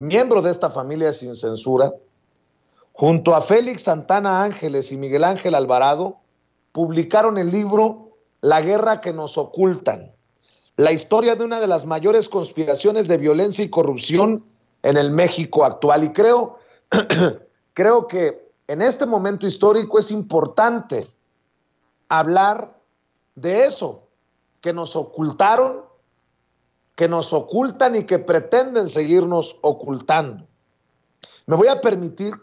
miembro de esta familia sin censura, junto a Félix Santana Ángeles y Miguel Ángel Alvarado, publicaron el libro La guerra que nos ocultan, la historia de una de las mayores conspiraciones de violencia y corrupción en el México actual. Y creo que en este momento histórico es importante hablar de eso, que nos ocultaron, que nos ocultan y que pretenden seguirnos ocultando. Me voy a permitir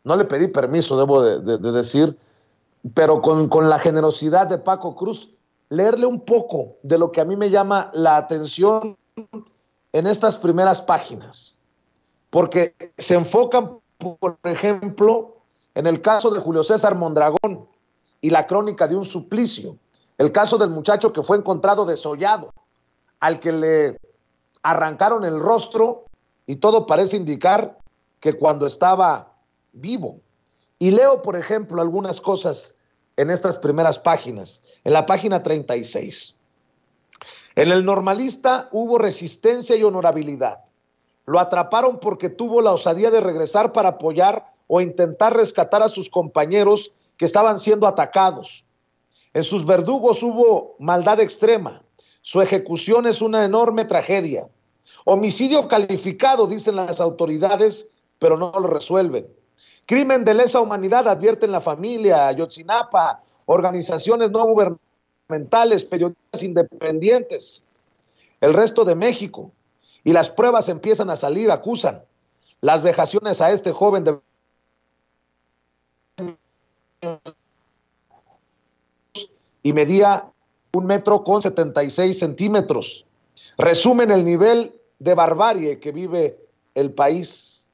no le pedí permiso, debo de decir, pero con la generosidad de Paco Cruz, leerle un poco de lo que a mí me llama la atención en estas primeras páginas, porque se enfocan, por ejemplo, en el caso de Julio César Mondragón y la crónica de un suplicio, el caso del muchacho que fue encontrado desollado, al que le arrancaron el rostro y todo parece indicar que cuando estaba vivo. Y leo, por ejemplo, algunas cosas en estas primeras páginas. En la página 36. En el Normalista hubo resistencia y honorabilidad. Lo atraparon porque tuvo la osadía de regresar para apoyar o intentar rescatar a sus compañeros que estaban siendo atacados. En sus verdugos hubo maldad extrema. Su ejecución es una enorme tragedia. Homicidio calificado, dicen las autoridades, pero no lo resuelven. Crimen de lesa humanidad, advierten la familia, Ayotzinapa, organizaciones no gubernamentales, periodistas independientes, el resto de México. Y las pruebas empiezan a salir, acusan las vejaciones a este joven de y medía 1,76 m. Resumen el nivel de barbarie que vive el país.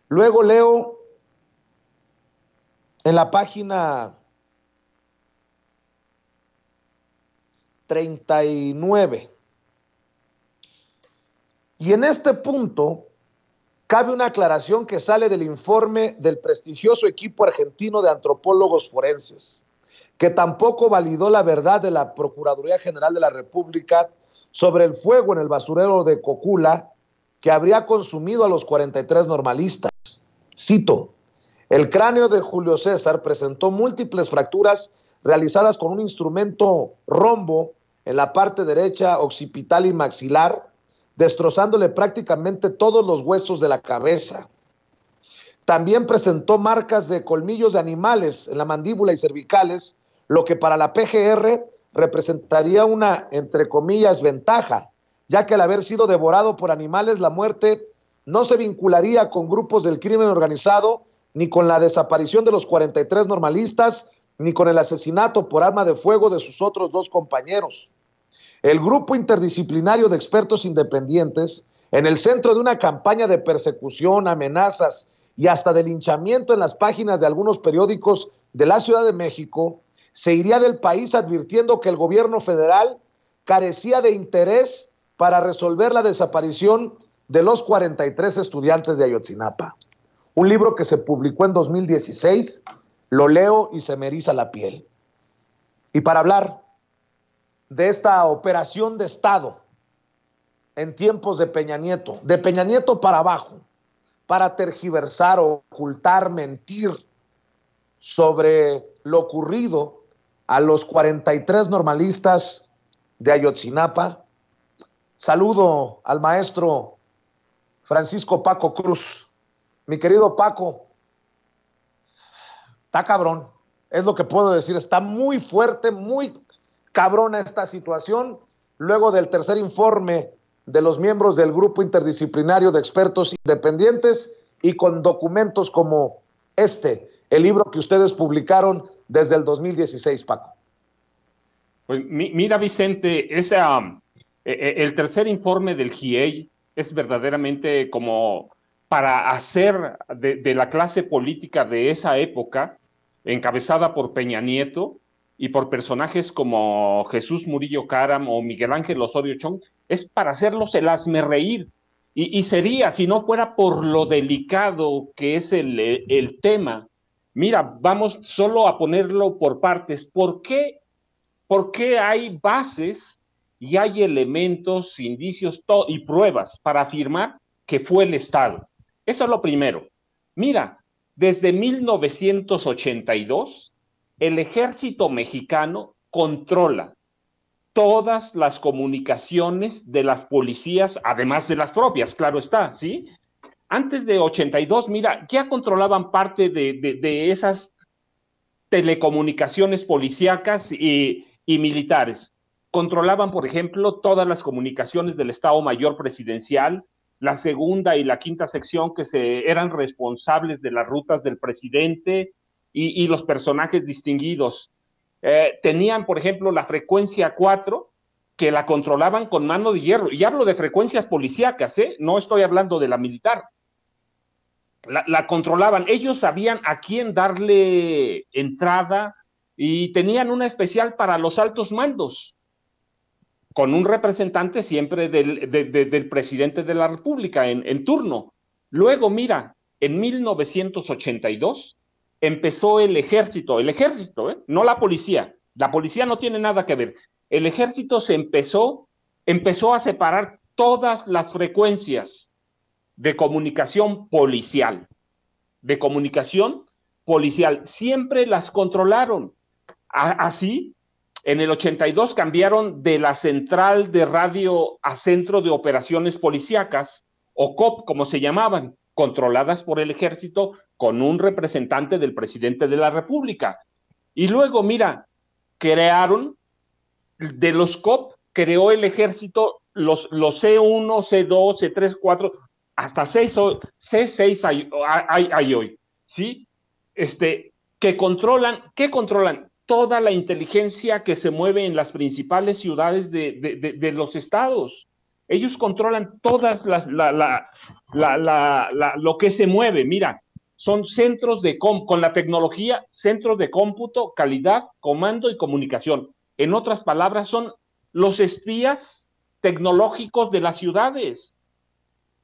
Luego leo en la página 39. Y en este punto cabe una aclaración que sale del informe del prestigioso equipo argentino de antropólogos forenses, que tampoco validó la verdad de la Procuraduría General de la República sobre el fuego en el basurero de Cocula que habría consumido a los 43 normalistas. Cito: el cráneo de Julio César presentó múltiples fracturas realizadas con un instrumento rombo en la parte derecha, occipital y maxilar, destrozándole prácticamente todos los huesos de la cabeza. También presentó marcas de colmillos de animales en la mandíbula y cervicales, lo que para la PGR representaría una, entre comillas, ventaja, ya que al haber sido devorado por animales, la muerte no se vincularía con grupos del crimen organizado, ni con la desaparición de los 43 normalistas, ni con el asesinato por arma de fuego de sus otros dos compañeros. El grupo interdisciplinario de expertos independientes, en el centro de una campaña de persecución, amenazas y hasta de linchamiento en las páginas de algunos periódicos de la Ciudad de México, se iría del país advirtiendo que el gobierno federal carecía de interés para resolver la desaparición de los 43 estudiantes de Ayotzinapa. Un libro que se publicó en 2016, lo leo y se me eriza la piel. Y para hablar de esta operación de Estado en tiempos de Peña Nieto para abajo, para tergiversar, ocultar, mentir sobre lo ocurrido a los 43 normalistas de Ayotzinapa, saludo al maestro Francisco Paco Cruz. Mi querido Paco, está cabrón, es lo que puedo decir, está muy fuerte, muy cabrona esta situación, luego del tercer informe de los miembros del grupo interdisciplinario de expertos independientes y con documentos como el libro que ustedes publicaron desde el 2016, Paco. Pues mira, Vicente, el tercer informe del GIEI es verdaderamente como para hacer de la clase política de esa época, encabezada por Peña Nieto y por personajes como Jesús Murillo Caram o Miguel Ángel Osorio Chong, es para hacerlos el hazmerreír. Y sería, si no fuera por lo delicado que es el tema. Mira, vamos solo a ponerlo por partes. ¿Por qué hay bases y hay elementos, indicios y pruebas para afirmar que fue el Estado. Eso es lo primero. Mira, desde 1982, el ejército mexicano controla todas las comunicaciones de las policías, además de las propias, claro está, ¿sí? Antes de 82, mira, ya controlaban parte de esas telecomunicaciones policíacas y militares. Controlaban, por ejemplo, todas las comunicaciones del Estado Mayor Presidencial, la segunda y la quinta sección que eran responsables de las rutas del presidente y los personajes distinguidos. Tenían, por ejemplo, la frecuencia 4, que la controlaban con mano de hierro. Y hablo de frecuencias policíacas, no estoy hablando de la militar. La controlaban. Ellos sabían a quién darle entrada y tenían una especial para los altos mandos, con un representante siempre del presidente de la República en turno. Luego, mira, en 1982 empezó el ejército, no la policía. La policía no tiene nada que ver. El ejército empezó a separar todas las frecuencias de comunicación policial. Siempre las controlaron. Así, en el 82 cambiaron de la central de radio a Centro de Operaciones Policíacas, o COP, como se llamaban, controladas por el ejército con un representante del presidente de la República. Y luego, mira, de los COP, creó el ejército los C1, C2, C3, C4, hasta C6 hay hoy, ¿sí? ¿Qué controlan? Toda la inteligencia que se mueve en las principales ciudades de los estados. Ellos controlan todas lo que se mueve. Mira, son centros con la tecnología, centros de cómputo, calidad, comando y comunicación. En otras palabras, son los espías tecnológicos de las ciudades.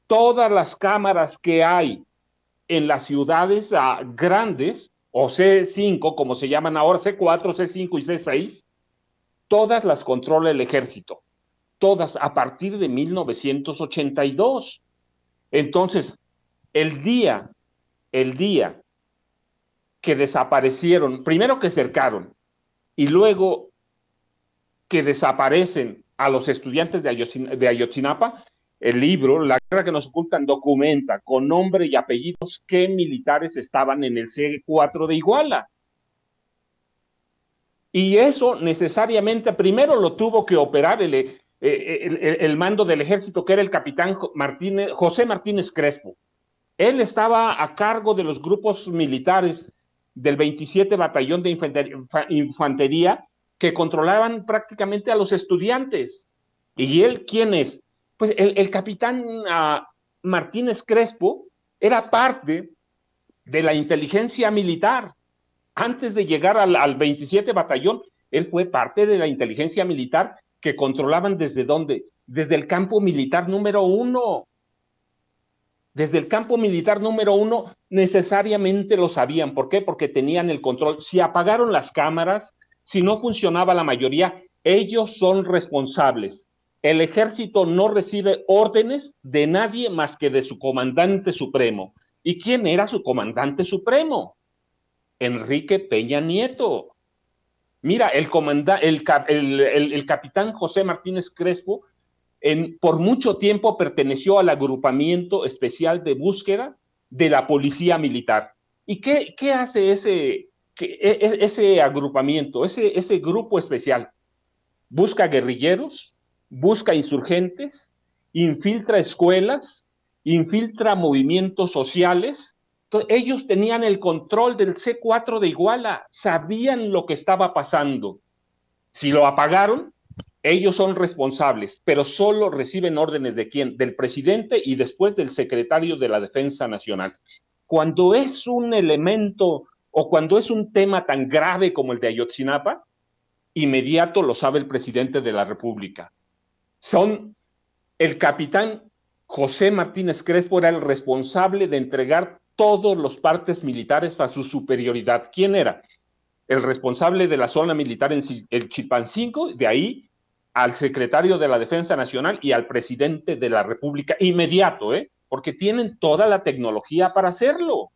Todas las cámaras que hay en las ciudades grandes, o C5, como se llaman ahora, C4, C5 y C6, todas las controla el ejército. Todas a partir de 1982. Entonces, el día que desaparecieron, primero que cercaron, y luego que desaparecen a los estudiantes de Ayotzinapa, el libro, La guerra que nos ocultan, documenta con nombre y apellidos qué militares estaban en el C4 de Iguala. Y eso necesariamente primero lo tuvo que operar el mando del ejército, que era el capitán José Martínez Crespo. Él estaba a cargo de los grupos militares del 27 Batallón de Infantería que controlaban prácticamente a los estudiantes. ¿Y él quién es? Pues el capitán Martínez Crespo era parte de la inteligencia militar. Antes de llegar al 27 Batallón, él fue parte de la inteligencia militar que controlaban ¿desde dónde? Desde el campo militar número 1. Desde el campo militar número 1 necesariamente lo sabían. ¿Por qué? Porque tenían el control. Si apagaron las cámaras, si no funcionaba la mayoría, ellos son responsables. El ejército no recibe órdenes de nadie más que de su comandante supremo. ¿Y quién era su comandante supremo? Enrique Peña Nieto. Mira, el capitán José Martínez Crespo por mucho tiempo perteneció al agrupamiento especial de búsqueda de la policía militar. ¿Y qué hace ese agrupamiento, ese grupo especial? Busca guerrilleros, busca insurgentes, infiltra escuelas, infiltra movimientos sociales. Entonces, ellos tenían el control del C4 de Iguala, sabían lo que estaba pasando. Si lo apagaron, ellos son responsables, pero solo reciben órdenes ¿de quién? Del presidente y después del secretario de la Defensa Nacional. Cuando es un elemento o cuando es un tema tan grave como el de Ayotzinapa, inmediato lo sabe el presidente de la República. El capitán José Martínez Crespo era el responsable de entregar todos los partes militares a su superioridad. ¿Quién era? El responsable de la zona militar en el Chilpancingo, de ahí al secretario de la Defensa Nacional y al presidente de la República inmediato, porque tienen toda la tecnología para hacerlo.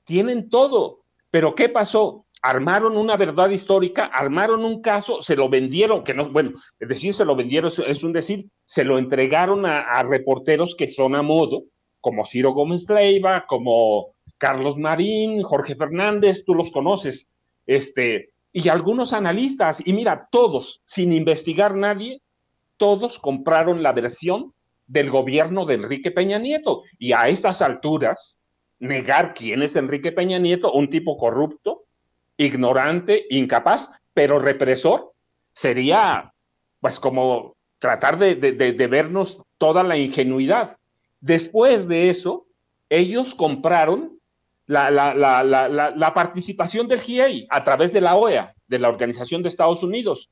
Tienen todo. Pero ¿qué pasó? Armaron una verdad histórica, armaron un caso, se lo vendieron, que no, bueno, es decir, se lo vendieron, es un decir, se lo entregaron a reporteros que son a modo, como Ciro Gómez Leiva, como Carlos Marín, Jorge Fernández, tú los conoces, y algunos analistas, y mira, todos, sin investigar nadie, todos compraron la versión del gobierno de Enrique Peña Nieto, y a estas alturas, negar quién es Enrique Peña Nieto, un tipo corrupto, ignorante, incapaz, pero represor, sería pues como tratar de vernos toda la ingenuidad. Después de eso, ellos compraron la participación del GIEI a través de la OEA, de la Organización de Estados Unidos.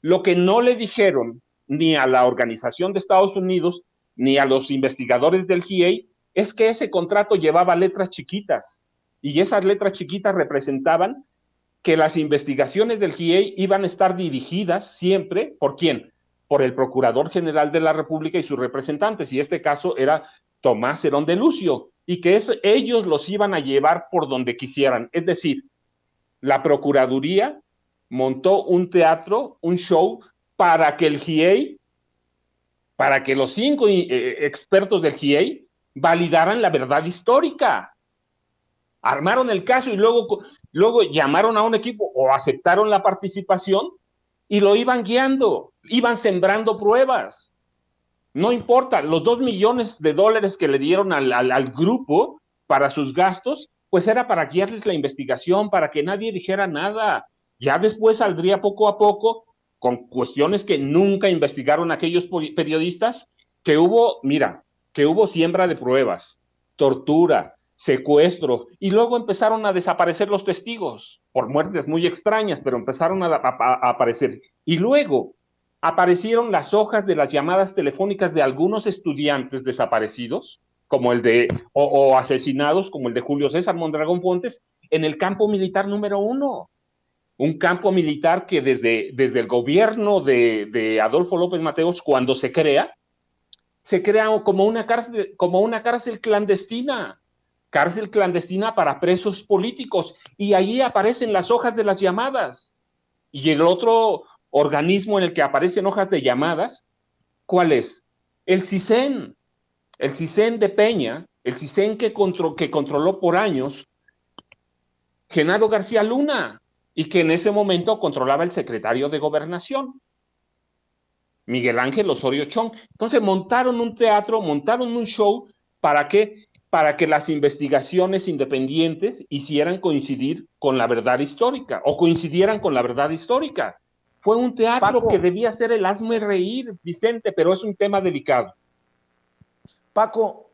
Lo que no le dijeron ni a la Organización de Estados Unidos ni a los investigadores del GIEI es que ese contrato llevaba letras chiquitas y esas letras chiquitas representaban que las investigaciones del GIEI iban a estar dirigidas siempre, ¿por quién? Por el Procurador General de la República y sus representantes, y este caso era Tomás Herón de Lucio, y que ellos los iban a llevar por donde quisieran. Es decir, la Procuraduría montó un teatro, un show, para que el GIEI, para que los 5 expertos del GIEI validaran la verdad histórica. Armaron el caso y luego llamaron a un equipo o aceptaron la participación y lo iban guiando, iban sembrando pruebas. No importa, los $2 millones que le dieron al grupo para sus gastos, pues era para guiarles la investigación, para que nadie dijera nada. Ya después saldría poco a poco con cuestiones que nunca investigaron aquellos periodistas, que hubo, mira, que hubo siembra de pruebas, tortura, secuestro, y luego empezaron a desaparecer los testigos, por muertes muy extrañas, pero empezaron a aparecer. Y luego aparecieron las hojas de las llamadas telefónicas de algunos estudiantes desaparecidos, como el de, o asesinados, como el de Julio César Mondragón Fontes, en el campo militar número 1. Un campo militar que desde el gobierno de Adolfo López Mateos, cuando se crea como una cárcel clandestina para presos políticos, y ahí aparecen las hojas de las llamadas. Y el otro organismo en el que aparecen hojas de llamadas, ¿cuál es? El CISEN de Peña, el CISEN que controló por años Genaro García Luna, y que en ese momento controlaba el secretario de Gobernación, Miguel Ángel Osorio Chong. Entonces montaron un teatro, montaron un show, ¿para qué? Para que las investigaciones independientes hicieran coincidir con la verdad histórica, o coincidieran con la verdad histórica. Fue un teatro, Paco, que debía ser el hazme reír, Vicente, pero es un tema delicado. Paco,